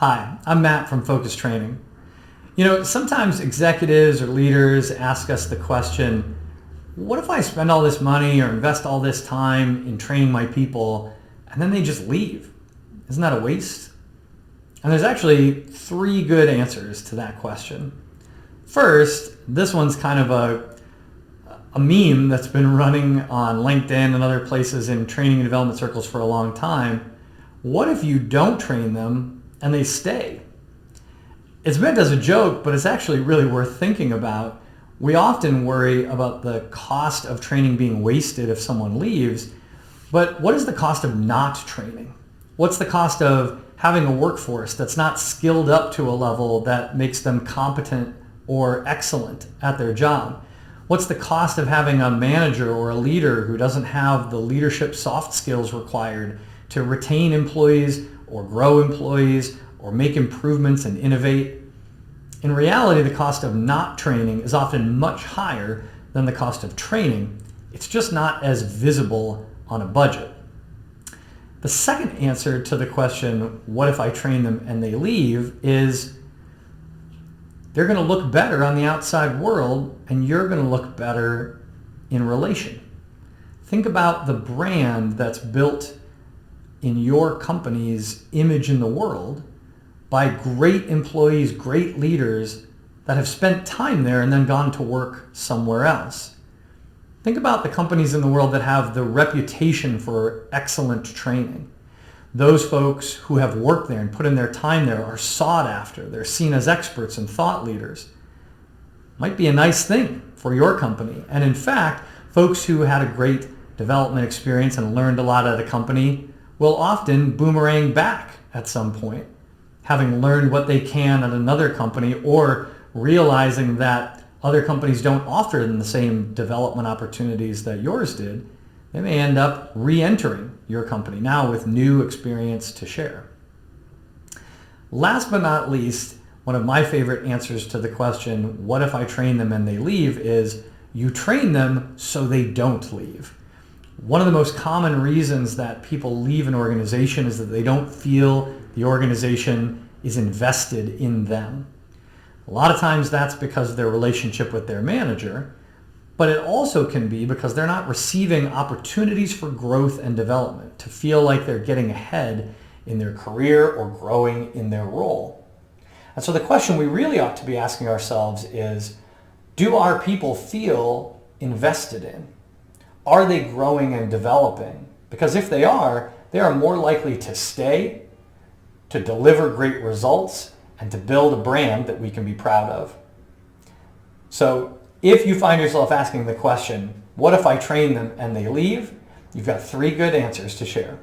Hi, I'm Matt from Focus Training. Sometimes executives or leaders ask us the question, what if I spend all this money or invest all this time in training my people and then they just leave? Isn't that a waste? And there's actually three good answers to that question. First, this one's kind of a meme that's been running on LinkedIn and other places in training and development circles for a long time. What if you don't train them and they stay? It's meant as a joke, but it's actually really worth thinking about. We often worry about the cost of training being wasted if someone leaves, but what is the cost of not training? What's the cost of having a workforce that's not skilled up to a level that makes them competent or excellent at their job? What's the cost of having a manager or a leader who doesn't have the leadership soft skills required to retain employees or grow employees or make improvements and innovate? In reality, the cost of not training is often much higher than the cost of training. It's just not as visible on a budget. The second answer to the question, what if I train them and they leave, is they're going to look better on the outside world and you're going to look better in relation. Think about the brand that's built in your company's image in the world by great employees, great leaders that have spent time there and then gone to work somewhere else. Think about the companies in the world that have the reputation for excellent training. Those folks who have worked there and put in their time there are sought after. They're seen as experts and thought leaders. Might be a nice thing for your company. And in fact, folks who had a great development experience and learned a lot at a company will often boomerang back at some point, having learned what they can at another company or realizing that other companies don't offer them the same development opportunities that yours did. They may end up re-entering your company now with new experience to share. Last but not least, one of my favorite answers to the question, what if I train them and they leave, is you train them so they don't leave. One of the most common reasons that people leave an organization is that they don't feel the organization is invested in them. A lot of times that's because of their relationship with their manager, but it also can be because they're not receiving opportunities for growth and development, to feel like they're getting ahead in their career or growing in their role. And so the question we really ought to be asking ourselves is, do our people feel invested in? Are they growing and developing? Because if they are more likely to stay, to deliver great results, and to build a brand that we can be proud of. So if you find yourself asking the question, what if I train them and they leave? You've got three good answers to share.